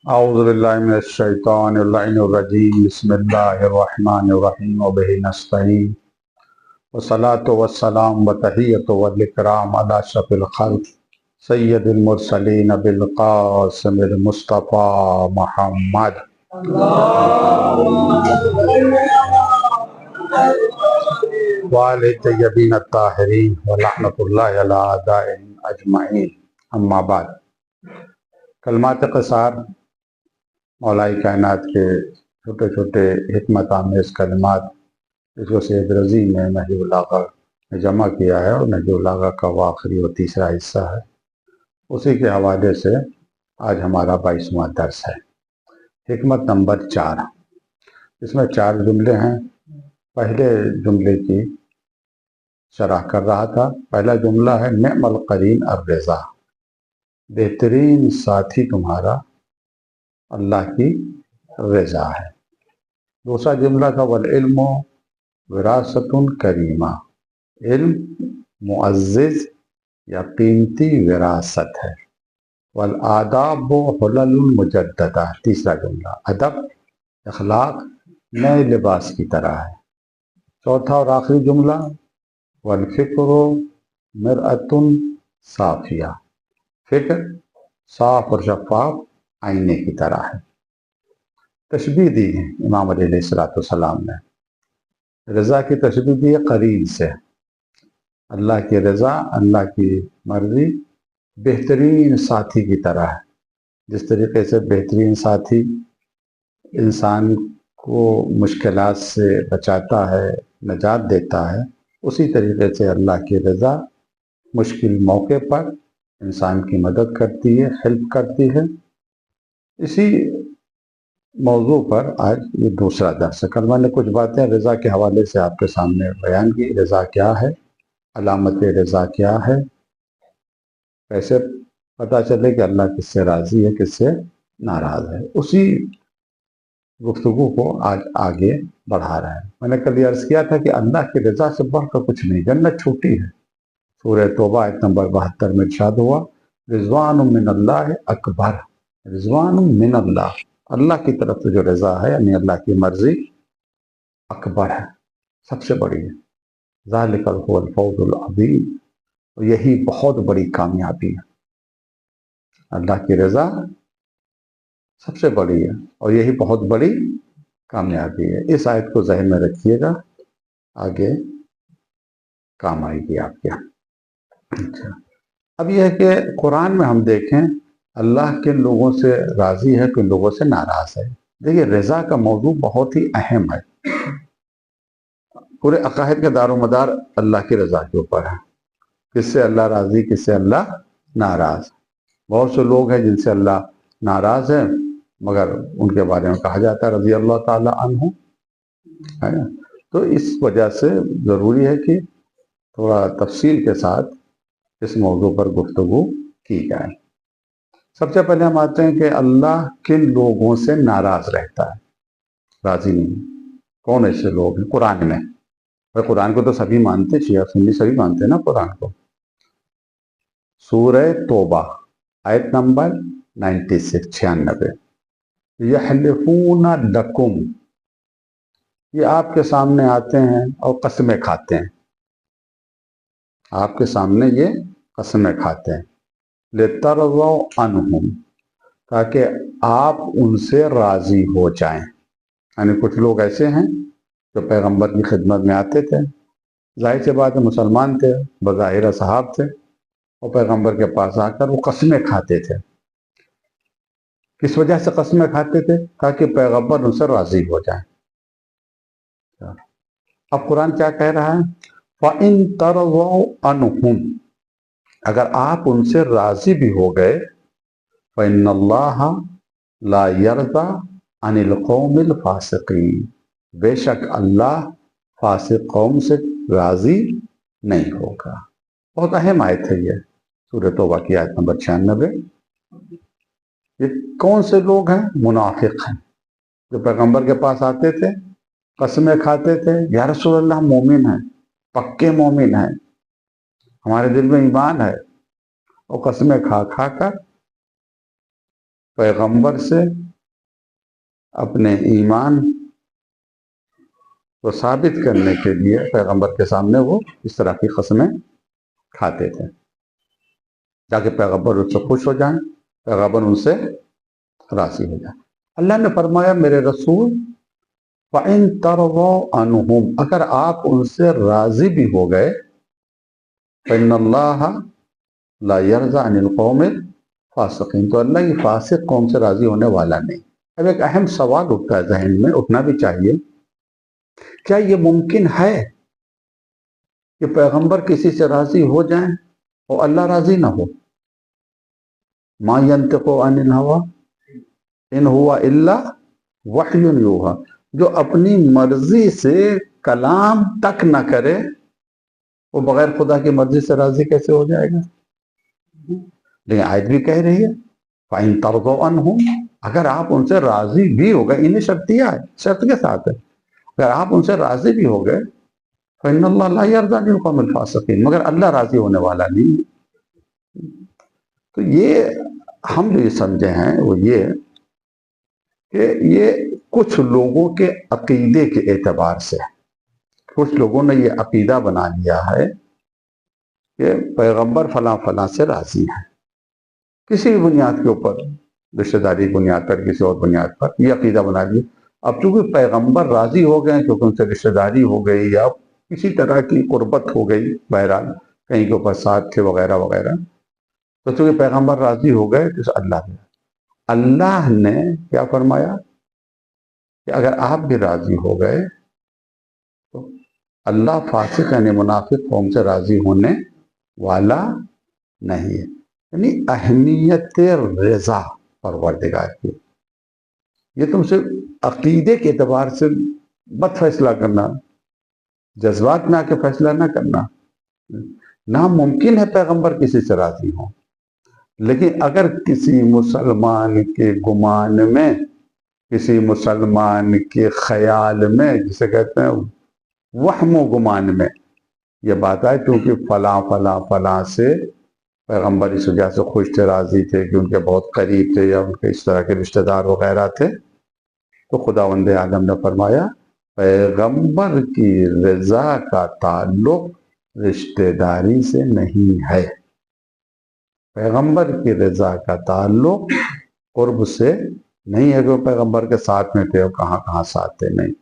أعوذ بالله من الشيطان اللعين الرجيم بسم الله الرحمن الرحيم وبه نستعين والصلاة والسلام وتحية والإكرام على أشرف الخلق سيد المرسلين بالقاسم المصطفى محمد وآل الطيبين الطاهرين ولعنة الله على أعدائهم أجمعين أما بعد کلمات قصار مولائی کائنات کے چھوٹے چھوٹے حکمت آمیز کلمات اس کو سید رضی نے نہج البلاغہ میں جمع کیا ہے، اور نہج البلاغہ کا وہ آخری و تیسرا حصہ ہے۔ اسی کے حوالے سے آج ہمارا 22واں درس ہے۔ حکمت نمبر 4، اس میں 4 جملے ہیں۔ پہلے جملے کی شرح کر رہا تھا۔ پہلا جملہ ہے نعم القرین الرضا، بہترین ساتھی تمہارا اللہ کی رضا ہے۔ دوسرا جملہ تھا والعلم وراثۃ کریمہ، علم معزز یا قیمتی وراثت ہے۔ والآداب حلل مجددہ، تیسرا جملہ ادب اخلاق نئے لباس کی طرح ہے۔ چوتھا اور آخری جملہ والفکر مرآۃ صافیہ، فکر صاف اور شفاف آئینے کی طرح ہے۔ تشبیہ دی ہے امام علیہ السلام نے، رضا کی تشبیہ دی ہے قرین سے۔ اللہ کی رضا، اللہ کی مرضی بہترین ساتھی کی طرح ہے۔ جس طریقے سے بہترین ساتھی انسان کو مشکلات سے بچاتا ہے، نجات دیتا ہے، اسی طریقے سے اللہ کی رضا مشکل موقع پر انسان کی مدد کرتی ہے، ہیلپ کرتی ہے۔ اسی موضوع پر آج یہ دوسرا درس ہے۔ کل میں نے کچھ باتیں رضا کے حوالے سے آپ کے سامنے بیان کی۔ رضا کیا ہے، علامت رضا کیا ہے، کیسے پتہ چلے کہ اللہ کس سے راضی ہے، کس سے ناراض ہے، اسی گفتگو کو آج آگے بڑھا رہے ہیں۔ میں نے کل یہ عرض کیا تھا کہ اللہ کی رضا سے بڑھ کر کچھ نہیں، جنت چھوٹی ہے۔ سورہ توبہ آیت نمبر 72 میں ارشاد ہوا رضوان من اللہ اکبر، رضوان من اللہ، اللہ کی طرف سے جو رضا ہے یعنی اللہ کی مرضی اکبر ہے، سب سے بڑی ہے۔ ذالک هو الفوز العظیم، اور یہی بہت بڑی کامیابی ہے۔ اللہ کی رضا سب سے بڑی ہے اور یہی بہت بڑی کامیابی ہے۔ اس آیت کو ذہن میں رکھیے گا، آگے کام آئے گی آپ کے۔ اچھا، اب یہ ہے کہ قرآن میں ہم دیکھیں اللہ کن لوگوں سے راضی ہے، کن لوگوں سے ناراض ہے۔ دیکھیے رضا کا موضوع بہت ہی اہم ہے۔ پورے عقائد کا دار و مدار اللہ کی رضا کے اوپر ہے۔ کس سے اللہ راضی، کس سے اللہ ناراض۔ بہت سے لوگ ہیں جن سے اللہ ناراض ہے، مگر ان کے بارے میں کہا جاتا ہے رضی اللہ تعالی عنہ، ہے نا۔ تو اس وجہ سے ضروری ہے کہ تھوڑا تفصیل کے ساتھ اس موضوع پر گفتگو کی جائے۔ سب سے پہلے ہم آتے ہیں کہ اللہ کن لوگوں سے ناراض رہتا ہے، راضی نہیں۔ کون ایسے لوگ ہیں قرآن میں؟ قرآن کو تو سبھی مانتے، شیعہ سنی سبھی مانتے ہیں نا قرآن کو۔ سورہ توبہ آیت نمبر 96 یحلفون لکم، یہ آپ کے سامنے آتے ہیں اور قسمیں کھاتے ہیں، آپ کے سامنے یہ قسمیں کھاتے ہیں لترضوا عنہم، تاکہ آپ ان سے راضی ہو جائیں۔ یعنی کچھ لوگ ایسے ہیں جو پیغمبر کی خدمت میں آتے تھے، ظاہر سی بات ہے مسلمان تھے، بظاہر صحاب تھے، اور پیغمبر کے پاس آ کر وہ قسمیں کھاتے تھے۔ کس وجہ سے قسمیں کھاتے تھے؟ تاکہ پیغمبر ان سے راضی ہو جائیں۔ اب قرآن کیا کہہ رہا ہے؟ فَإِن تَرْضَوْا عَنْهُمْ، اگر آپ ان سے راضی بھی ہو گئے، فَإِنَّ اللَّهَ لَا يَرْضَى عَنِ الْقَوْمِ الْفَاسِقِينَ، بے شک اللہ فاسق قوم سے راضی نہیں ہوگا۔ بہت اہم آیت ہے یہ، سورہ توبہ کی آیت نمبر 96۔ یہ کون سے لوگ ہیں؟ منافق ہیں، جو پیغمبر کے پاس آتے تھے، قسمیں کھاتے تھے یا رسول اللہ مومن ہیں، پکے مومن ہیں، ہمارے دل میں ایمان ہے، اور قسمیں کھا کھا کر پیغمبر سے اپنے ایمان کو ثابت کرنے کے لیے پیغمبر کے سامنے وہ اس طرح کی قسمیں کھاتے تھے تاکہ پیغمبر ان سے خوش ہو جائیں، پیغمبر ان سے راضی ہو جائیں۔ اللہ نے فرمایا میرے رسول فَإِن تَرْضَوْا عَنْهُمْ، اگر آپ ان سے راضی بھی ہو گئے، فَإِنَّ اللَّهَ لَا يَرْضَىٰ عَنِ الْقَوْمِ الْفَاسِقِينَ، تو اللہ یہ فاسق قوم سے راضی ہونے والا نہیں۔ اب ایک اہم سوال اٹھتا ہے ذہن میں، اٹھنا بھی چاہیے، کیا یہ ممکن ہے کہ پیغمبر کسی سے راضی ہو جائیں اور اللہ راضی نہ ہو؟ مَا يَنْطِقُ عَنِ الْهَوَىٰ إِنْ هُوَ إِلَّا وَحْيٌ يُوحَىٰ، جو اپنی مرضی سے کلام تک نہ کرے وہ بغیر خدا کی مرضی سے راضی کیسے ہو جائے گا؟ لیکن آیت بھی کہہ رہی ہے فَإِن تَرْضَوْا عَنْهُمْ، اگر آپ ان سے راضی بھی ہو گئے، انہیں شرطیہ ہے، شرط کے ساتھ ہے، اگر آپ ان سے راضی بھی ہو گئے فَإِنَّ اللَّهَ لَا يَرْضَىٰ عَنِ الْقَوْمِ الْفَاسِقِينَ، مگر اللہ راضی ہونے والا نہیں۔ تو یہ ہم جو یہ سمجھے ہیں وہ یہ کہ یہ کچھ لوگوں کے عقیدے کے اعتبار سے، کچھ لوگوں نے یہ عقیدہ بنا لیا ہے کہ پیغمبر فلاں فلاں سے راضی ہیں، کسی بھی بنیاد کے اوپر، رشتہ داری بنیاد پر، کسی اور بنیاد پر یہ عقیدہ بنا لیا۔ اب چونکہ پیغمبر راضی ہو گئے کیونکہ ان سے رشتہ داری ہو گئی یا کسی طرح کی قربت ہو گئی، بہرحال کہیں کے اوپر ساتھ تھے وغیرہ وغیرہ، تو چونکہ پیغمبر راضی ہو گئے تو اللہ نے کیا فرمایا کہ اگر آپ بھی راضی ہو گئے تو اللہ فاسق یعنی منافق قوم سے راضی ہونے والا نہیں ہے۔ یعنی اہمیت رضا پروردگار کی، یہ تم سے عقیدے کے اعتبار سے مت فیصلہ کرنا، جذبات میں آ کے فیصلہ نہ کرنا۔ ناممکن ہے پیغمبر کسی سے راضی ہوں، لیکن اگر کسی مسلمان کے گمان میں، کسی مسلمان کے خیال میں، جسے کہتے ہیں وہم و گمان میں یہ بات آئے کیونکہ فلاں فلاں فلاں سے پیغمبر اس وجہ سے خوش تھے، راضی تھے کہ ان کے بہت قریب تھے یا ان کے اس طرح کے رشتہ دار وغیرہ تھے، تو خداوند عالم نے فرمایا پیغمبر کی رضا کا تعلق رشتہ داری سے نہیں ہے، پیغمبر کی رضا کا تعلق قرب سے نہیں ہے کہ وہ پیغمبر کے ساتھ میں تھے اور کہاں کہاں ساتھ تھے، نہیں۔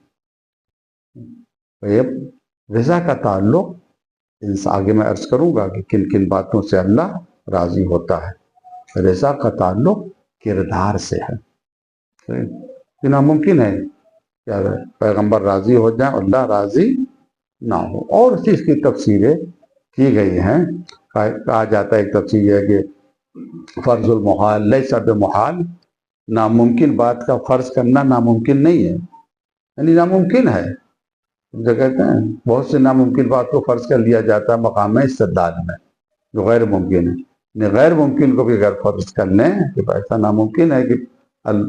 رضا کا تعلق آگے میں عرض کروں گا کہ کن کن باتوں سے اللہ راضی ہوتا ہے۔ رضا کا تعلق کردار سے ہے، یہ ناممکن ہے کہ پیغمبر راضی ہو جائیں اور اللہ راضی نہ ہو۔ اور اس چیز کی تفسیریں کی گئی ہیں، کہا جاتا ہے ایک تفسیر ہے کہ فرض المحال لیس بمحال، ناممکن بات کا فرض کرنا ناممکن نہیں ہے، یعنی ناممکن ہے، جو کہتے ہیں بہت سے ناممکن بات کو فرض کر لیا جاتا ہے مقام استدلال میں جو غیر ممکن ہے، یعنی غیر ممکن کو بھی غیر فرض کرنے کہ ایسا ناممکن ہے کہ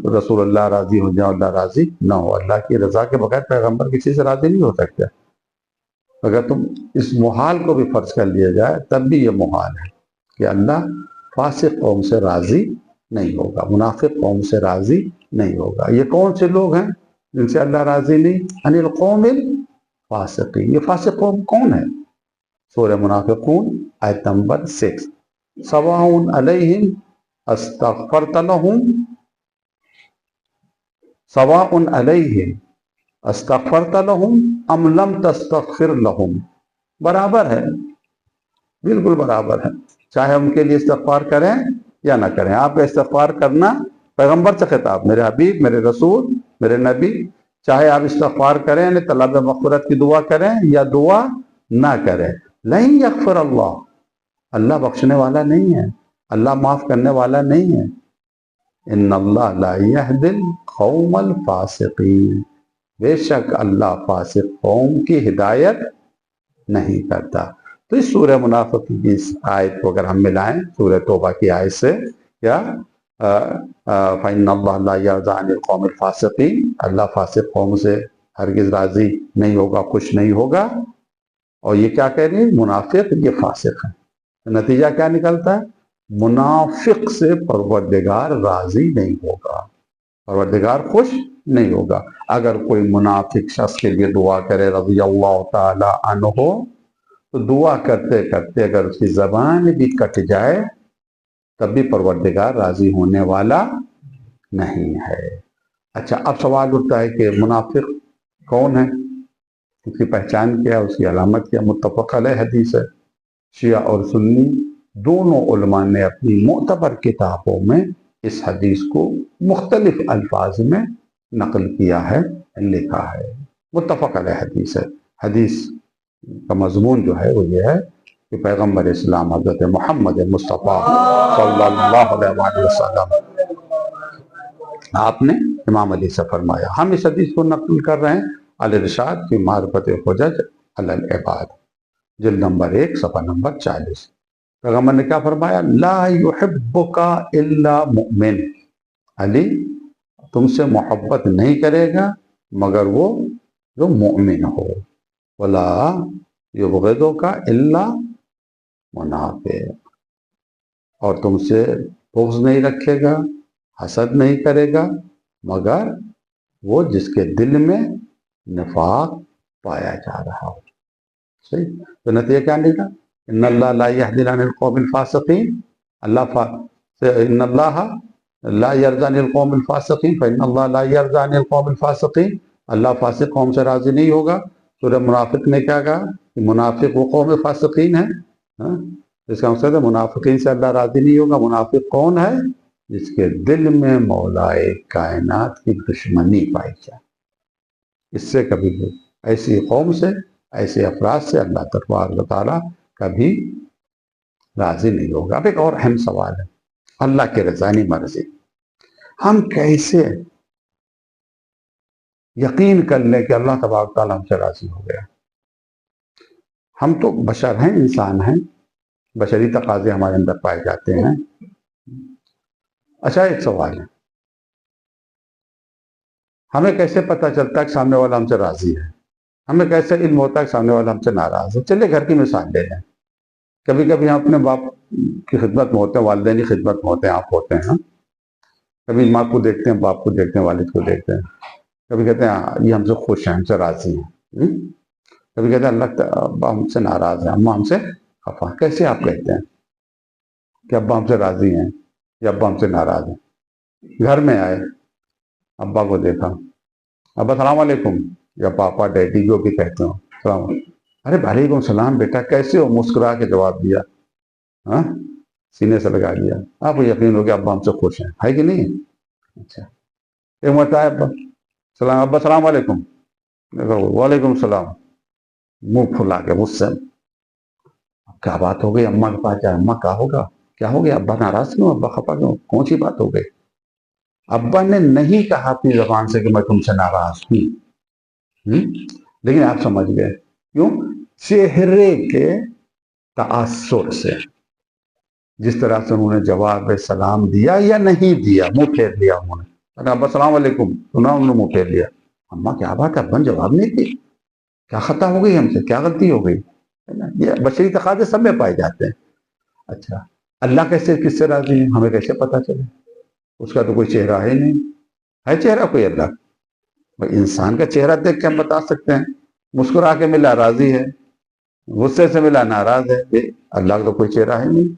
رسول اللہ راضی ہو جائے، اللہ راضی نہ ہو۔ اللہ کی رضا کے بغیر پیغمبر کسی سے راضی نہیں ہو سکتے۔ اگر تم اس محال کو بھی فرض کر لیا جائے تب بھی یہ محال ہے کہ اللہ فاسق قوم سے راضی نہیں ہوگا، منافق قوم سے راضی نہیں ہوگا۔ یہ کون سے لوگ ہیں جن سے اللہ راضی نہیں؟ عن القوم الفاسقین، یہ فاسق قوم کون ہے؟ سورہ منافقون آیت نمبر 6، سواء علیہم استغفرت لہم، سواء علیہم استغفرت لہم ام لم تستغفر لہم، برابر ہے، بالکل برابر ہے، چاہے ان کے لیے استغفار کریں یا نہ کریں۔ آپ کا استغفار کرنا پیغمبر سے خطاب، میرے حبیب، میرے رسول، میرے نبی، چاہے آپ استغفار کریں یعنی طلب مغفرت کی دعا کریں یا دعا نہ کریں، لن یغفر اللہ، اللہ بخشنے والا نہیں ہے، اللہ معاف کرنے والا نہیں ہے۔ ان اللہ لا یہدی القوم الفاسقین، بے شک اللہ فاسق قوم کی ہدایت نہیں کرتا۔ تو اس سورہ منافقین کی اس آیت کو اگر ہم ملائیں سورہ توبہ کی آیت سے، یا فَإِنَّ اللَّهَ لَا يَرْضَىٰ عَنِ الْقَوْمِ الْفَاسِقِينَ، اللہ فاسق قوم سے ہرگز راضی نہیں ہوگا، خوش نہیں ہوگا۔ اور یہ کیا کہہ رہی ہے؟ منافق یہ فاسق ہے۔ نتیجہ کیا نکلتا ہے؟ منافق سے پروردگار راضی نہیں ہوگا، پروردگار خوش نہیں ہوگا۔ اگر کوئی منافق شخص کے لیے دعا کرے رضی اللہ تعالی عنہ، تو دعا کرتے کرتے اگر اس کی زبان بھی کٹ جائے تب بھی پروردگار راضی ہونے والا نہیں ہے۔ اچھا، اب سوال اٹھتا ہے کہ منافق کون ہے، اس کی پہچان کیا، اس کی علامت کیا؟ متفق علیہ حدیث ہے، شیعہ اور سنی دونوں علماء نے اپنی معتبر کتابوں میں اس حدیث کو مختلف الفاظ میں نقل کیا ہے، لکھا ہے، متفق علیہ حدیث ہے۔ حدیث کا مضمون جو ہے وہ یہ ہے کہ پیغمبر اسلام حضرت محمد مصطفیٰ صلی اللہ علیہ وسلم آپ نے امام علی سے فرمایا۔ ہم اس حدیث کو نقل کر رہے ہیں الارشاد فی معرفت حجج علی العباد، جلد نمبر 1 صفحہ نمبر 40۔ پیغمبر نے کیا فرمایا؟ لا یحبک الا مؤمن، علی تم سے محبت نہیں کرے گا مگر وہ جو مؤمن ہو، ولا یبغضک الا منافق، اور تم سے بغض نہیں رکھے گا، حسد نہیں کرے گا مگر وہ جس کے دل میں نفاق پایا جا رہا ہو۔ صحیح؟ تو نتیجہ کیا نکلا؟ ان اللہ لا یہدی عن القوم الفاسقین، ان اللہ لا یرضی عن القوم الفاسقین فان اللہ لا یرضی عن القوم الفاسقین، اللہ فاسق قوم سے راضی نہیں ہوگا۔ سورہ منافق نے کیا کہا کہ منافق وہ قوم فاسقین ہے، اس کا مقصد ہے منافقین سے اللہ راضی نہیں ہوگا۔ منافق کون ہے؟ جس کے دل میں مولائے کائنات کی دشمنی پائی جائے، اس سے کبھی ایسی قوم سے، ایسے افراد سے اللہ تبارک و تعالیٰ کبھی راضی نہیں ہوگا۔ اب ایک اور اہم سوال ہے، اللہ کی رضا نہیں مرضی، ہم کیسے یقین کر لیں کہ اللہ تبارک و تعالیٰ ہم سے راضی ہو گیا؟ ہم تو بشر ہیں، انسان ہیں، بشری تقاضے ہمارے اندر پائے جاتے ہیں۔ اچھا، ایک سوال ہے، ہمیں کیسے پتہ چلتا ہے کہ سامنے والا ہم سے راضی ہے؟ ہمیں کیسے علم ہوتا ہے کہ سامنے والا ہم سے ناراض ہے؟ چلیے گھر کی مثال لے لیں، کبھی کبھی ہم اپنے باپ کی خدمت میں ہوتے ہیں، والدین کی خدمت میں ہوتے ہیں، آپ ہوتے ہیں، کبھی ماں کو دیکھتے ہیں، باپ کو دیکھتے ہیں، والد کو دیکھتے ہیں، کبھی کہتے ہیں یہ ہم سے خوش ہیں، ہم سے راضی ہیں، کبھی کہتے ہیں اللہ ابا ہم سے ناراض ہیں، اماں ہم سے خفا۔ کیسے آپ کہتے ہیں کہ ابا ہم سے راضی ہیں یا ابا ہم سے ناراض ہیں؟ گھر میں آئے، ابا کو دیکھا، ابا السلام علیکم، یا پاپا ڈیڈی جو بھی کہتے ہو السلام علیکم، ارے وعلیکم السلام بیٹا کیسے ہو، مسکرا کے جواب دیا، ہاں سینے سے لگا لیا، آپ کو یقین ہو گیا ابا ہم سے خوش ہیں، ہے کہ نہیں؟ اچھا، ایک مرتبہ ابا سلام، ابا السلام علیکم، دیکھو وعلیکم السلام، منہ پھلا کے غصے میں، کیا بات ہو گئی؟ اماں کے پاس جائے، اماں کیا ہوگا، کیا ہو گیا، ابا ناراض کیوں، ابا خفا کیوں، کون سی بات ہو گئی؟ ابا نے نہیں کہا اپنی زبان سے کہ میں تم سے ناراض ہوں، لیکن آپ سمجھ گئے، کیوں؟ چہرے کے تاثر سے، جس طرح سے انہوں نے جواب سلام دیا یا نہیں دیا، منہ پھیر لیا انہوں نے، ابا السلام علیکم سنا، انہوں نے منہ پھیر لیا، اماں کیا بات ہے، ابا نے جواب نہیں دی، کیا خطا ہو گئی ہم سے، کیا غلطی ہو گئی؟ یہ بشری تقاضے سب میں پائے جاتے ہیں۔ اچھا، اللہ کیسے کس سے راضی ہے، ہمیں کیسے پتا چلے؟ اس کا تو کوئی چہرہ ہے نہیں، ہے چہرہ کوئی اللہ؟ بھائی انسان کا چہرہ دیکھ کے ہم بتا سکتے ہیں، مسکرا کے ملا راضی ہے، غصے سے ملا ناراض ہے، اللہ کا تو کوئی چہرہ ہے نہیں۔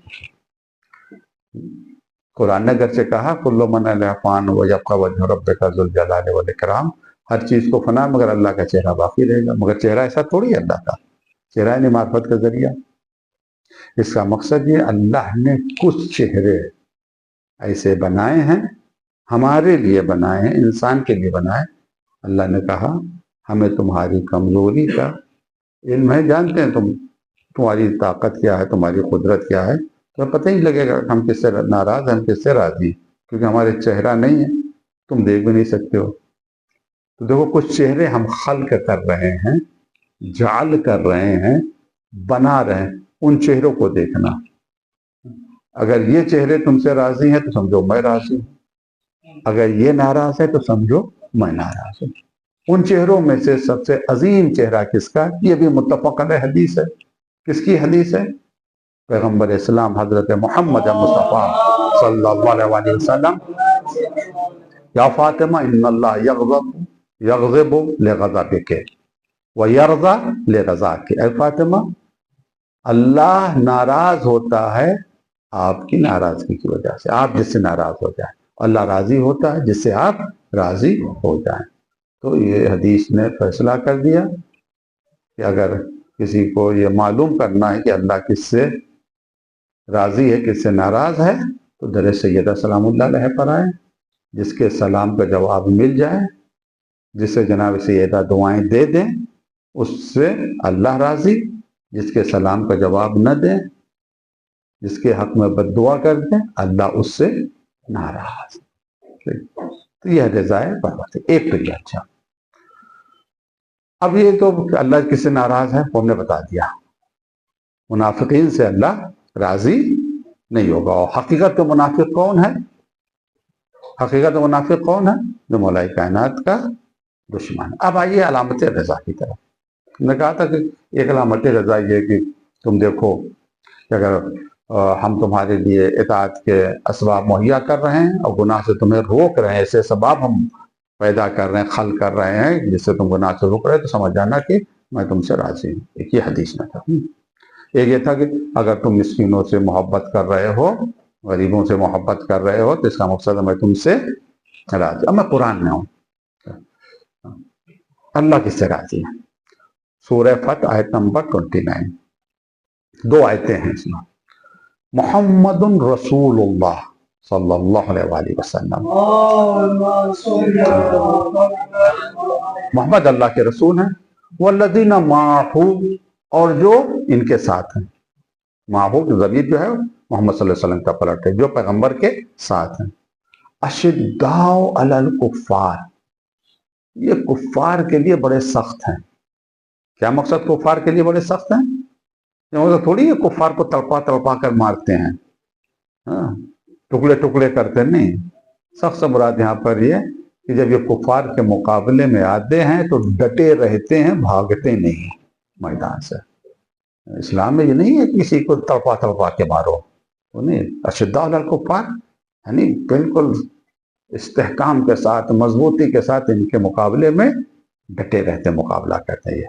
قرآن نے گھر سے کہا کل من علیہ فان ویبقی وجہ ربک ذو الجلال والاکرام، ہر چیز کو فنا مگر اللہ کا چہرہ باقی رہے گا۔ مگر چہرہ ایسا تھوڑی ہے اللہ کا، چہرہ ہے معرفت کا ذریعہ۔ اس کا مقصد یہ اللہ نے کچھ چہرے ایسے بنائے ہیں، ہمارے لیے بنائے ہیں، انسان کے لیے بنائے۔ اللہ نے کہا ہمیں تمہاری کمزوری کا علم ہے، جانتے ہیں تمہاری طاقت کیا ہے، تمہاری قدرت کیا ہے، تو پتہ ہی لگے گا ہم کس سے ناراض ہیں، ہم کس سے راضی ہیں، کیونکہ ہمارے چہرہ نہیں ہے، تم دیکھ بھی نہیں سکتے ہو۔ تو دیکھو کچھ چہرے ہم خلق کر رہے ہیں، جعل کر رہے ہیں، بنا رہے ہیں، ان چہروں کو دیکھنا۔ اگر یہ چہرے تم سے راضی ہیں تو سمجھو میں راضی ہوں، اگر یہ ناراض ہے تو سمجھو میں ناراض ہوں۔ ان چہروں میں سے سب سے عظیم چہرہ کس کا؟ یہ بھی متفق علیہ حدیث ہے۔ کس کی حدیث ہے؟ پیغمبر اسلام حضرت محمد مصطفیٰ صلی اللہ علیہ وسلم، یا فاطمہ ان اللہ یغضب لغضبک ویرضی لرضاک، اے فاطمہ اللہ ناراض ہوتا ہے آپ کی ناراضگی کی وجہ سے، آپ جس سے ناراض ہو جائیں، اللہ راضی ہوتا ہے جس سے آپ راضی ہو جائیں۔ تو یہ حدیث نے فیصلہ کر دیا کہ اگر کسی کو یہ معلوم کرنا ہے کہ اللہ کس سے راضی ہے کس سے ناراض ہے تو در سیدہ سلام اللہ علیہ پر آئے، جس کے سلام کا جواب مل جائے، جس سے جناب سیدہ دعائیں دے دیں، اس سے اللہ راضی، جس کے سلام کا جواب نہ دیں، جس کے حق میں بد دعا کر دیں، اللہ اس سے ناراض۔ تو یہ رضائے پرورتی ایک تو یہ اچھا۔ اب یہ تو اللہ کس سے ناراض ہے وہ ہم نے بتا دیا، منافقین سے اللہ راضی نہیں ہوگا۔ اور حقیقت منافق کون ہے؟ حقیقت منافق کون ہے؟ جو مولا کائنات کا دشمن۔ اب آئیے علامت رضا کی طرف۔ میں نے کہا تھا کہ ایک علامت رضا یہ کہ تم دیکھو کہ اگر ہم تمہارے لیے اطاعت کے اسباب مہیا کر رہے ہیں اور گناہ سے تمہیں روک رہے ہیں، ایسے اسباب ہم پیدا کر رہے ہیں، خلق کر رہے ہیں جس سے تم گناہ سے روک رہے ہیں، تو سمجھ جانا کہ میں تم سے راضی ہوں۔ ایک یہ حدیث میں تھا۔ ایک یہ تھا کہ اگر تم مسکینوں سے محبت کر رہے ہو، غریبوں سے محبت کر رہے ہو، تو اس کا مقصد ہے میں تم سے راضی۔ اب میں قرآن میں ہوں، اللہ کس سے راضی ہے؟ سورہ فتح آیت نمبر 29، دو آیتیں ہیں اس میں۔ محمد رسول اللہ صلی اللہ علیہ وآلہ وسلم، محمد اللہ کے رسول ہیں، والذین معہ، اور جو ان کے ساتھ ہیں۔ معہ کی ضمیر جو ہے محمد صلی اللہ علیہ وسلم کا پلٹ ہے، جو پیغمبر کے ساتھ ہیں۔ اشداء علی الکفار، یہ کفار کے لیے بڑے سخت ہیں۔ کیا مقصد کفار کے لیے بڑے سخت ہیں؟ یہ مطلب تھوڑی ہے کفار کو تڑپا تڑپا کر مارتے ہیں، ٹکڑے ٹکڑے کرتے نہیں۔ سخت سے مراد یہاں پر یہ کہ جب یہ کفار کے مقابلے میں آتے ہیں تو ڈٹے رہتے ہیں، بھاگتے نہیں میدان سے۔ اسلام میں یہ نہیں ہے کہ کسی کو تڑپا تڑپا کے مارو، وہ نہیں۔ اشداء علی الکفار یعنی بالکل استحکام کے ساتھ، مضبوطی کے ساتھ ان کے مقابلے میں ڈٹے رہتے، مقابلہ کرتے ہیں۔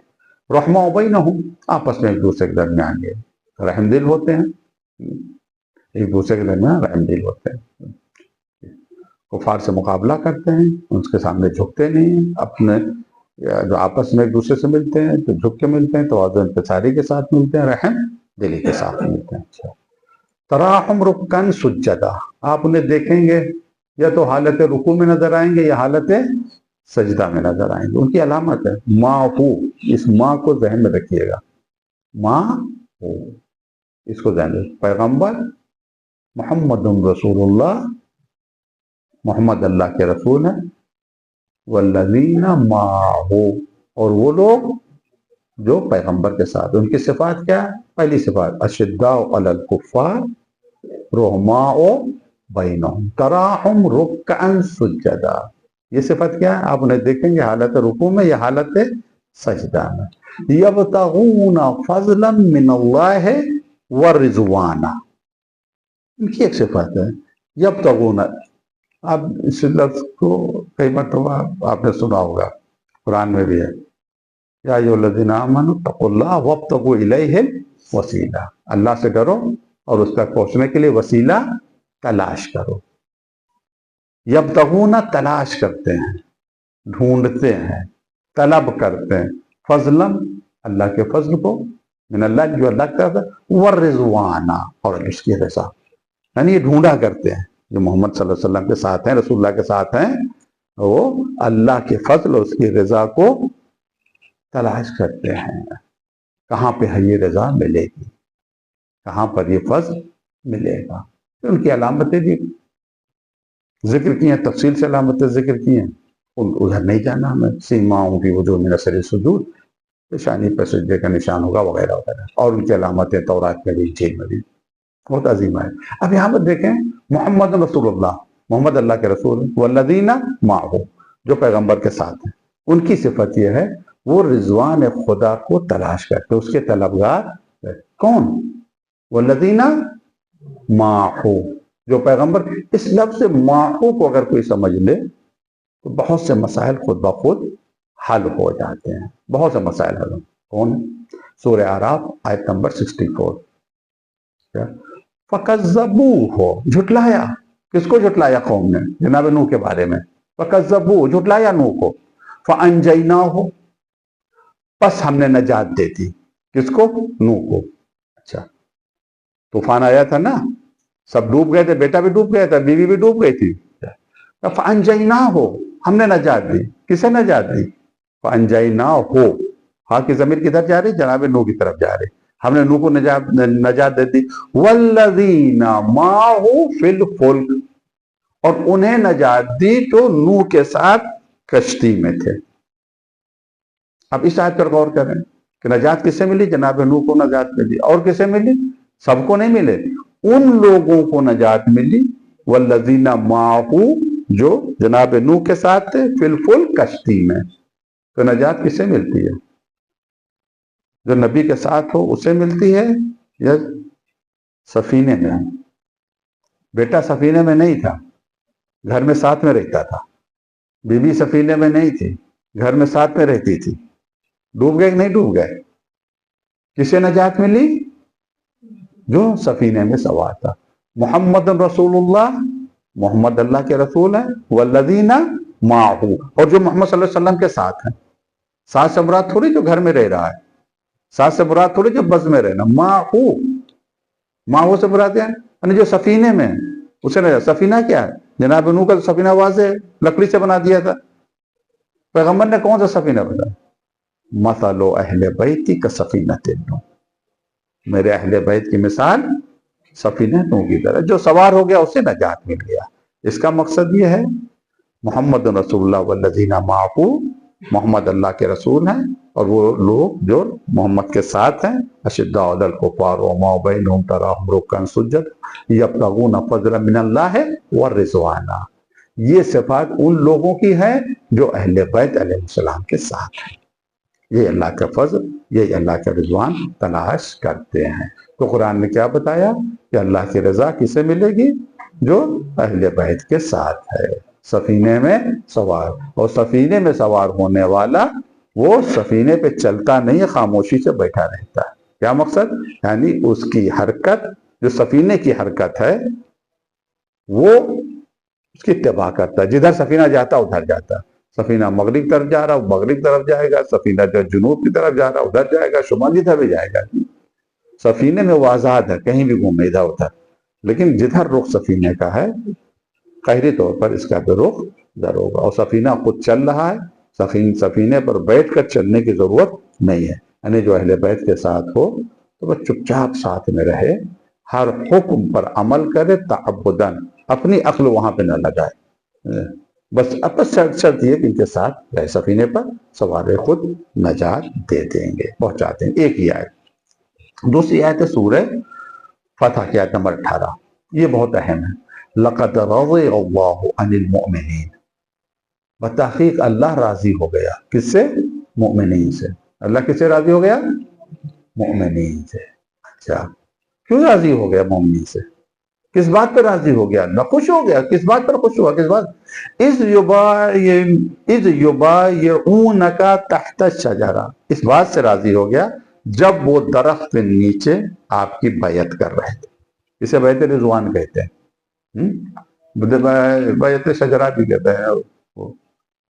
رحماء بینہم، آپس میں ایک دوسرے کے درمیان یہ رحم دل ہوتے ہیں، ایک دوسرے کے درمیان رحم دل ہوتے ہیں۔ کفار سے مقابلہ کرتے ہیں، ان کے سامنے جھکتے نہیں، اپنے جو آپس میں ایک دوسرے سے ملتے ہیں تو جھک کے ملتے ہیں، توازن انکساری کے ساتھ ملتے ہیں، رحم دلی کے ساتھ ملتے ہیں۔ تراہم رکن سجدہ، آپ انہیں دیکھیں گے یا تو حالت رکوع میں نظر آئیں گے یا حالت سجدہ میں نظر آئیں گے۔ ان کی علامت ہے معہو، اس ماں کو ذہن میں رکھیے گا، ماں ہو، اس کو ذہن میں۔ پیغمبر محمد رسول اللہ، محمد اللہ کے رسول ہیں، والذین معہو، اور وہ لوگ جو پیغمبر کے ساتھ۔ ان کی صفات کیا ہے؟ پہلی صفات اشداء علی الکفار رحماء بینہم تراہم رکعا سجدا۔ یہ صفت کیا ہے؟ آپ انہیں دیکھیں گے حالت رکوع میں یا حالت سجدہ میں۔ یبتغون فضلا من اللہ ورضوانا، ان کی ایک صفت ہے یبتغون۔ آپ اس لفظ کو کئی مرتبہ آپ نے سنا ہوگا، قرآن میں بھی ہے، یا ایھا الذین آمنوا اتقوا اللہ وابتغوا الیہ الوسیلہ، اللہ سے ڈرو اور اس تک پہنچنے کے لیے وسیلہ تلاش کرو۔ یبتغون، تلاش کرتے ہیں، ڈھونڈتے ہیں، طلب کرتے ہیں، فضلا، اللہ کے فضل کو، من اللہ، جو اللہ کا ہے، ورضوانا، اور اس کی رضا، یعنی یہ ڈھونڈا کرتے ہیں۔ جو محمد صلی اللہ علیہ وسلم کے ساتھ ہیں، رسول اللہ کے ساتھ ہیں، وہ اللہ کے فضل اور اس کی رضا کو تلاش کرتے ہیں۔ کہاں پہ ہے یہ رضا ملے گی، کہاں پر یہ فضل ملے گا۔ ان کی علامتیں بھی ذکر کی ہیں، تفصیل سے علامتیں ذکر کی ہیں، ادھر نہیں جانا ہمیں۔ سیماؤں کی وجوہ من اثر السجود، پیشانی پر سجدے کا نشان ہوگا، وغیرہ وغیرہ، اور ان کی علامتیں تورات میں بھی، انجیل میں بھی بہت عظیم ہے۔ اب یہاں پر دیکھیں محمد رسول اللہ، محمد اللہ کے رسول، والذین معہ، جو پیغمبر کے ساتھ ہیں، ان کی صفت یہ ہے وہ رضوان خدا کو تلاش کرتے، اس کے طلبگار۔ کون؟ والذین معہو، جو پیغمبر، اس لفظ معہو کو اگر کوئی سمجھ لے تو بہت سے مسائل خود بخود حل ہو جاتے ہیں، بہت سے مسائل حل ہو۔ کون؟ سورہ اعراف آیت نمبر 64۔ فَكَذَّبُوهُ، جھٹلایا۔ کس کو جھٹلایا؟ قوم نے جناب نوح کے بارے میں۔ فَكَذَّبُوهُ، جھٹلایا نوح کو۔ فَأَنْجَيْنَاهُ، پس ہم نے نجات دے دی۔ کس کو؟ نوح کو۔ اچھا، طوفان آیا تھا نا، سب ڈوب گئے تھے، بیٹا بھی ڈوب گیا تھا، بیوی بھی ڈوب گئی تھی۔ فَأَنْجَيْنَاهُ، ہم نے نجات دی۔ کسے نجات دی؟ فَأَنْجَيْنَاهُ، ہاں کی ضمیر کدھر جا رہی؟ جناب نوح کی طرف جا رہی۔ ہم نے نوح کو نجات دے دی۔ وَالَّذِينَ مَعَهُ فِي الْفُلْكِ، اور انہیں نجات دی جو نوح کے ساتھ کشتی میں تھے۔ اب اس آیت پر غور کریں کہ نجات کسے ملی؟ جناب نوح کو نجات ملی۔ اور کسے ملی؟ سب کو نہیں ملے، ان لوگوں کو نجات ملی والذین معہو، جو جناب نوح کے ساتھ تھے، فی الفلک، کشتی میں۔ تو نجات کسے ملتی ہے؟ جو نبی کے ساتھ ہو اسے ملتی ہے یا سفینے میں؟ بیٹا سفینے میں نہیں تھا، گھر میں ساتھ میں رہتا تھا۔ بیوی سفینے میں نہیں تھی، گھر میں ساتھ میں رہتی تھی۔ ڈوب گئے کہ نہیں ڈوب گئے؟ کسے نجات ملی؟ جو سفینے میں سوار تھا۔ محمد رسول اللہ، محمد اللہ کے رسول ہیں، والذین معہو، اور جو محمد صلی اللہ علیہ وسلم کے ساتھ ہیں۔ ساتھ سے مراد تھوڑی جو گھر میں رہ رہا ہے، ساتھ سے مراد تھوڑی جو بز میں رہنا، معہو، معہو سے مراد ہے یعنی جو سفینے میں اسے نجات۔ سفینہ کیا ہے؟ جناب نوح کا سفینہ واضح ہے، لکڑی سے بنا دیا تھا۔ پیغمبر نے کون سا سفینہ بنایا؟ مثل اہل بیتی کسفینۃ نوح، میرے اہل بیت کی مثال سفینہ نوح کی طرح، جو سوار ہو گیا اسے نجات مل گیا۔ اس کا مقصد یہ ہے محمد رسول اللہ والذین معہو، محمد اللہ کے رسول ہیں اور وہ لوگ جو محمد کے ساتھ ہیں، اشداء علی الکفار رحماء بینہم تراہم رکعا سجدا یبتغون فضلا من اللہ ورضوانا۔ یہ صفات ان لوگوں کی ہے جو اہل بیت علیہ السلام کے ساتھ ہیں، یہ اللہ کا فضل، یہ اللہ کا رضوان تلاش کرتے ہیں۔ تو قرآن نے کیا بتایا کہ اللہ کی رضا کسے ملے گی؟ جو اہل بیت کے ساتھ ہے، سفینے میں سوار۔ اور سفینے میں سوار ہونے والا وہ سفینے پہ چلتا نہیں، خاموشی سے بیٹھا رہتا ہے۔ کیا مقصد؟ یعنی اس کی حرکت، جو سفینے کی حرکت ہے، وہ اس کی اتباع کرتا ہے، جدھر سفینہ جاتا ادھر جاتا ہے۔ سفینہ مغرب کی طرف جا رہا مغرب کی طرف جائے گا، سفینہ جو جنوب کی طرف جا رہا ادھر جائے گا، شمال جدھر بھی جائے گا۔ سفینے میں وہ آزاد ہے، کہیں بھی گھومے ادھر ادھر، لیکن جدھر رخ سفینے کا ہے قہری طور پر اس کا بھی رخ ادھر ہوگا۔ اور سفینہ خود چل رہا ہے، سفینے پر بیٹھ کر چلنے کی ضرورت نہیں ہے۔ یعنی جو اہل بیت کے ساتھ ہو تو وہ چپ چاپ ساتھ میں رہے، ہر حکم پر عمل کرے تعبداً، اپنی عقل وہاں پہ نہ لگائے، بس شرط یہ کہ ان کے ساتھ رہے، سفینے پر سوار خود نجات دے دیں گے، پہنچاتے ہیں۔ ایک ہی آیت۔ دوسری آیت ہے سورہ فتح کی آیت نمبر 18، یہ بہت اہم ہے۔ لَقَدْ رَضِيَ اللَّهُ عَنِ الْمُؤْمِنِينَ، بتحقیق اللہ راضی ہو گیا، کس سے؟ مؤمنین سے۔ اللہ کس سے راضی ہو گیا؟ مؤمنین سے۔ اچھا، کیوں راضی ہو گیا مومنین سے؟ کس بات پر راضی ہو گیا؟ اللہ خوش ہو گیا۔ کس بات پر خوش ہوا؟ کس بات؟ اِذْ يُبَايِعُونَكَ تَحْتَ الشَّجَرَةِ، اس بات سے راضی ہو گیا جب وہ درخت کے نیچے آپ کی بیعت کر رہے تھے۔ اسے بیعت رضوان کہتے ہیں، بیعت شجرہ بھی کہتے ہیں۔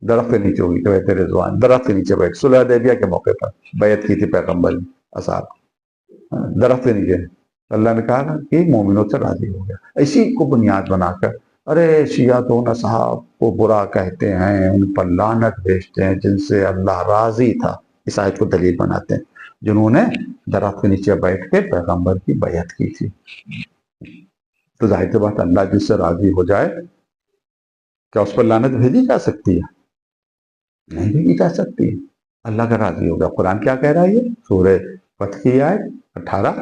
درخت کے نیچے ہوگی بیعت رضوان، درخت کے نیچے بیٹھ، صلح حدیبیہ کے موقع پر بیعت کی تھی پیغمبر نے اصحاب، درخت کے نیچے۔ اللہ نے کہا کہ مومنوں سے راضی ہو گیا۔ اسی کو بنیاد بنا کر ارے شیعہ تو ان اصحاب کو برا کہتے ہیں، ان پر لعنت بھیجتے ہیں جن سے اللہ راضی تھا، اس آیت کو دلیل بناتے ہیں، جنہوں نے درخت کے نیچے بیٹھ کے پیغمبر کی بیعت کی تھی۔ تو ظاہر بات اللہ جس سے راضی ہو جائے کیا اس پر لعنت بھیجی جا سکتی ہے؟ نہیں بھیجی جا سکتی۔ اللہ کا راضی ہوگا۔ قرآن کیا کہہ رہا ہے؟ یہ سورہ فتح کی آیت 18،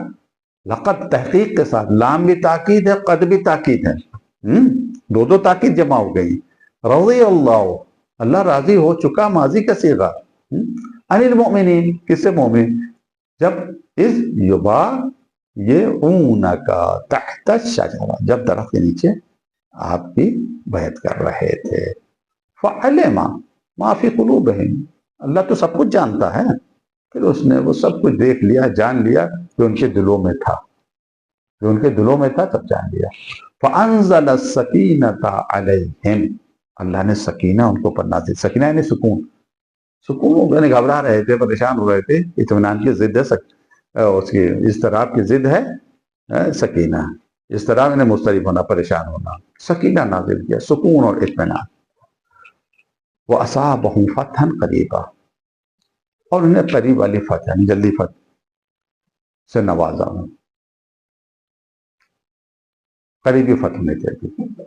لقد تحقیق کے ساتھ، لام بھی تاکید ہے، قد بھی تاکید ہے، دو تاکید جمع ہو گئی۔ رضی اللہ، اللہ راضی ہو چکا، ماضی کا صیغہ، عن المؤمنین، کس سے؟ مومن۔ جب اذ یبا یہ اونکا تحت الشجرہ، جب درخت کے نیچے آپ کی بیعت کر رہے تھے. فعلم ما فی قلوبہم، اللہ تو سب کچھ جانتا ہے، پھر اس نے وہ سب کچھ دیکھ لیا، جان لیا جو ان کے دلوں میں تھا، جو ان کے دلوں میں تھا سب جان لیا. فانزل السکینۃ علیہم، اللہ نے سکینہ ان کو پر نازل. سکینہ یعنی سکون. سکون یعنی گھبرا رہے تھے، پریشان ہو رہے تھے، اطمینان کی ضد ہے اس کی اضطراب کی ضد ہے سکینہ. اضطراب یعنی مضطرب ہونا، پریشان ہونا. سکینہ نازل کیا، سکون اور اطمینان. وَأَصَابَهُمْ فَتْحًا قَرِيبًا، اور انہیں قریب والی فتح یعنی جلدی فتح سے نوازا. قریبی فتح نہیں چاہیے.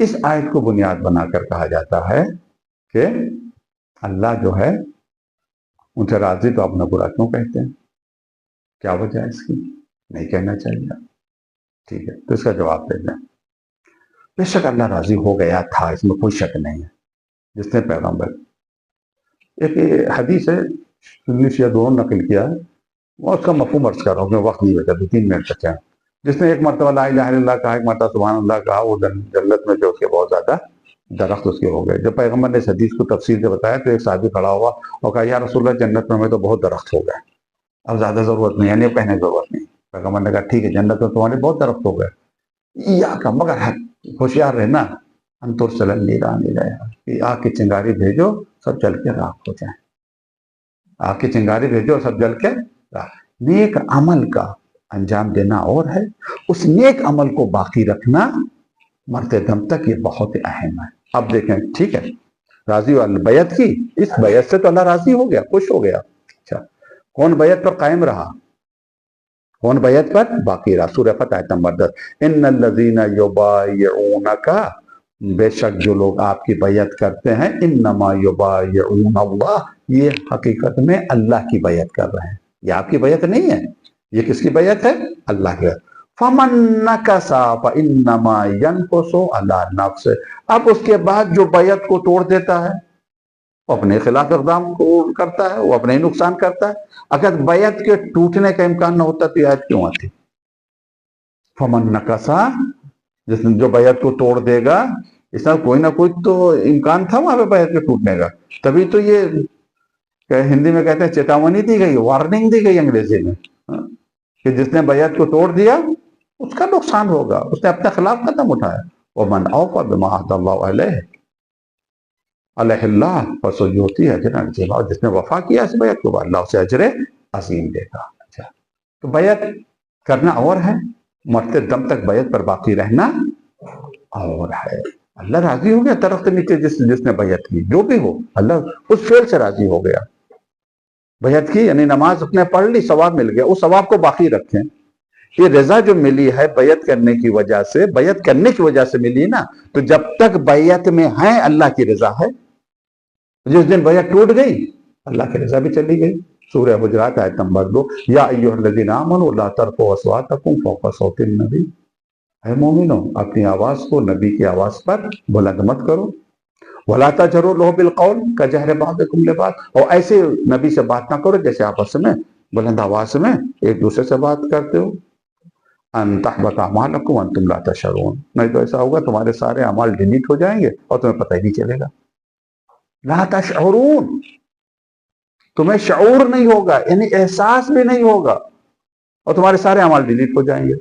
اس آیت کو بنیاد بنا کر کہا جاتا ہے کہ اللہ جو ہے ان سے راضی تو اپنا برا کیوں کہتے ہیں؟ کیا وجہ ہے اس کی؟ نہیں کہنا چاہیے. ٹھیک ہے، تو اس کا جواب دے دیں. بے شک اللہ راضی ہو گیا تھا، اس میں کوئی شک نہیں ہے. جس نے پیغمبر، ایک حدیث ہے سنی شیعہ دونوں نقل کیا ہے، میں اس کا مفہوم عرض کر رہا ہوں، میں وقت نہیں بچا، 2-3 منٹ تک ہے. جس نے ایک مرتبہ لا الہ الا اللہ کہا، ایک مرتبہ سبحان اللہ کہا، وہ جنت میں جو اس کے بہت زیادہ درخت اس کے ہو گئے. جب پیغمبر نے اس حدیث کو تفصیل سے بتایا تو ایک صحابی کھڑا ہوا اور کہا یا رسول اللہ جنت میں ہمیں تو بہت درخت ہو گئے، اب زیادہ ضرورت نہیں، یعنی اب کہنے کی ضرورت نہیں. پیغمبر نے کہا ٹھیک ہے، جنت میں تمہارے بہت درخت ہو گئے، یا کا مگر ہوشیار رہنا انتر سلن نیرا کہ آگ کی چنگاری بھیجو سب جل کے راکھ ہو جائیں. آگ کی چنگاری بھیجو سب جل کے راکھ. نیک عمل کا انجام دینا اور ہے، اس نیک عمل کو باقی رکھنا مرتے دم تک یہ بہت اہم ہے. اب دیکھیں، ٹھیک ہے، راضی بیعت کی، اس بیعت سے تو اللہ راضی ہو گیا، خوش ہو گیا. اچھا، کون بیعت پر قائم رہا؟ کون بیعت پر باقی رہا؟ سورہ فتح آیت نمبر 10. ان الذین یبایعونک، بے شک جو لوگ آپ کی بیعت کرتے ہیں، انما یبایعون اللہ، یہ حقیقت میں اللہ کی بیعت کر رہے ہیں. یہ آپ کی بیعت نہیں ہے، یہ کس کی بیعت ہے؟ اللہ کی. فمن نکث فانما ینکث علی نفسہ، اب اس کے بعد جو بیعت کو توڑ دیتا ہے وہ اپنے خلاف اقدام کو کرتا ہے، وہ اپنے ہی نقصان کرتا ہے. اگر بیعت کے ٹوٹنے کا امکان نہ ہوتا تو یہ آیت کیوں آتی؟ فمن نکث، جس نے جو بیعت کو توڑ دے گا، اس طرح کوئی نہ کوئی تو امکان تھا وہاں پہ بیعت کے ٹوٹنے کا، تبھی تو یہ ہندی میں کہتے ہیں چیتاونی دی گئی، وارننگ دی گئی انگریزی میں، کہ جس نے بیعت کو توڑ دیا اس کا نقصان ہوگا، اس نے اپنے خلاف قدم اٹھایا. ومن اوفى بما عهد الله علیہ علیہ اللہ فسیؤتی اجرا عظیما، جس نے وفا کیا اس بیعت کو اللہ اسے اجر عظیم دے گا. اچھا، تو بیعت کرنا اور ہے، مرتے دم تک بیعت پر باقی رہنا اور ہے. اللہ راضی ہو گیا درخت نیچے جس نے بیعت کی، جو بھی ہو اللہ اس فعل سے راضی ہو گیا. بیعت کی یعنی نماز اپنے پڑھ لی، ثواب مل گیا، اس ثواب کو باقی رکھیں. یہ رضا جو ملی ہے بیعت کرنے کی وجہ سے، بیعت کرنے کی وجہ سے ملی نا، تو جب تک بیعت میں ہیں اللہ کی رضا ہے. جس دن بیعت ٹوٹ گئی اللہ کی رضا بھی چلی گئی. سورہ حجرات آیت نمبر 2. یا ایھا الذین آمنوا لا ترفعوا اصواتکم فوق صوت النبی، اے مومنو اپنی آواز کو نبی کی آواز پر بلند مت کرو. ولا تجهروا له بالقول كجهر بعضكم لبعض، اور ایسے نبی سے بات نہ کرو جیسے آپس میں بلند آواز میں ایک دوسرے سے بات کرتے ہو. ان تحبط اعمالکم وانتم لا تشعرون، نہیں تو ایسا ہوگا تمہارے سارے اعمال ڈیلیٹ ہو جائیں گے اور تمہیں پتہ ہی نہیں چلے گا. لا تشعرون، تمہیں شعور نہیں ہوگا، یعنی احساس بھی نہیں ہوگا، اور تمہارے سارے اعمال ڈیلیٹ ہو جائیں گے.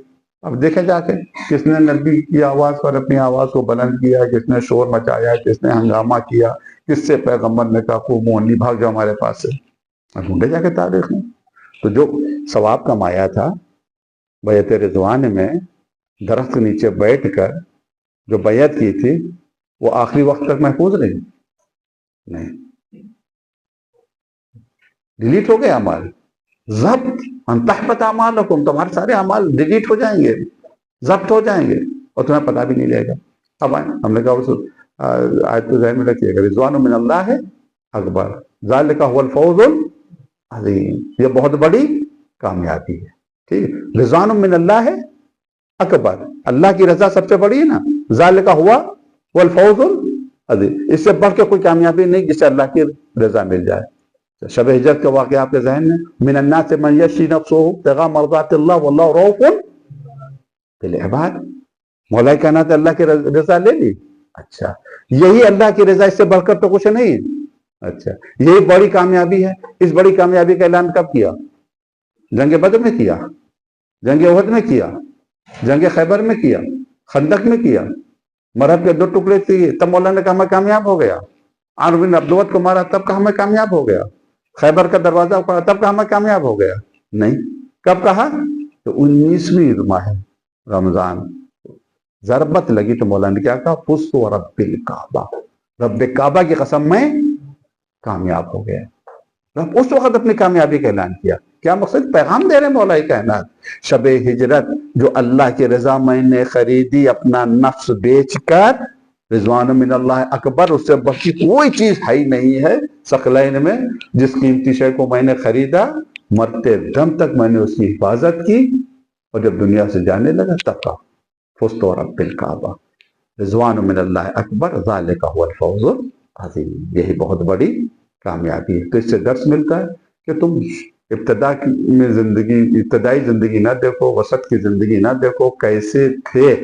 اب دیکھیں جا کے کس نے نبی کی آواز پر اپنی آواز کو بلند کیا، کس نے شور مچایا، کس نے ہنگامہ کیا، کس سے پیغمبر نے کہا خوب مونی بھاگ جاؤ ہمارے پاس سے. اب ڈھونڈے جا کے تاریخ میں تو جو ثواب کمایا تھا بیعت رضوان میں، درخت کے نیچے بیٹھ کر جو بیعت کی تھی، وہ آخری وقت تک محفوظ رہی؟ نہیں، ڈیلیٹ ہو گئے اعمال. ضبط ان تحبط اعمالکم، تمہارے سارے اعمال ڈیلیٹ ہو جائیں گے، ضبط ہو جائیں گے اور تمہیں پتہ بھی نہیں لگے گا. اب ہم نے کہا اس آیت کو ذہن میں رکھیے گا، رضوان من اللہ اکبر ذالک هو الفوز العظیم، یہ بہت بڑی کامیابی ہے. ٹھیک ہے، رضوان من اللہ اکبر، اللہ کی رضا سب سے بڑی ہے نا. ذالک هو الفوز العظیم، اس سے بڑھ کے کوئی کامیابی نہیں جسے اللہ کی رضا مل جائے. شب ہجرت کا واقعہ آپ کے ذہن میں؟ من الناس من یشری نفسہ ابتغاء مرضات اللہ واللہ رؤوف بالعباد. مولا کائنات اللہ کی رضا لے لی. اچھا یہی اللہ کی رضا، اس سے بڑھ کر تو کچھ نہیں. اچھا یہی بڑی کامیابی ہے. اس بڑی کامیابی کا اعلان کب کیا؟ جنگ بدر میں کیا، جنگ احد میں کیا، جنگ خیبر میں کیا، خندق میں کیا. مرحب کے 2 ٹکڑے کیے تب مولا نے کہا میں کامیاب ہو گیا. عامر بن عبدود کو مارا تب کہا میں کامیاب ہو گیا. خیبر کا دروازہ پڑا تب کہا میں کامیاب ہو گیا. نہیں، کب کہا؟ تو 19ویں ماہ رمضان ضربت لگی تو مولا نے کیا کہا؟ فزت ورب الکعبہ، رب کعبہ کی قسم میں کامیاب ہو گیا. اس وقت اپنی کامیابی کا اعلان کیا. کیا مقصد؟ پیغام دے رہے مولا کائنات. شب ہجرت جو اللہ کی رضا میں نے خریدی اپنا نفس بیچ کر، رضوان من اللہ اکبر، اس سے بڑی کوئی چیز ہے ہی نہیں ہے ثقلین میں. جس قیمتی شے کو میں نے خریدا، مرتے دم تک میں نے اس کی حفاظت کی، اور جب دنیا سے جانے لگا تب کہا فزت ورب الکعبہ رضوان من اللہ اکبر ذالک هو الفوز العظیم. یہی بہت بڑی کامیابی ہے. تو اس سے درس ملتا ہے کہ تم ابتدائی زندگی نہ دیکھو، وسط کی زندگی نہ دیکھو کیسے تھے،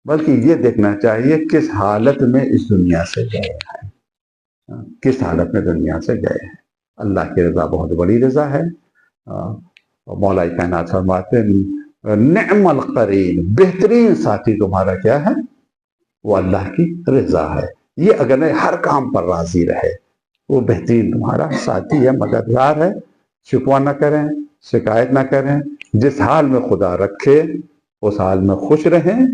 بلکہ یہ دیکھنا چاہیے کس حالت میں اس دنیا سے گئے ہیں، کس حالت میں دنیا سے گئے ہیں. اللہ کی رضا بہت بڑی رضا ہے. مولا کائنات فرماتے ہیں نعم القرین، بہترین ساتھی تمہارا کیا ہے؟ وہ اللہ کی رضا ہے. یہ اگر ہر کام پر راضی رہے، وہ بہترین تمہارا ساتھی ہے، مددگار ہے. شکوہ نہ کریں، شکایت نہ کریں. جس حال میں خدا رکھے اس حال میں خوش رہیں.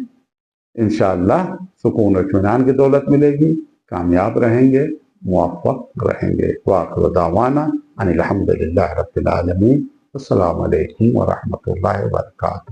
انشاءاللہ سکون و اطمینان کی دولت ملے گی، کامیاب رہیں گے، موفق رہیں گے. وآخر دعوانا ان الحمد للہ رب العالمین. السلام علیکم ورحمۃ اللہ وبرکاتہ.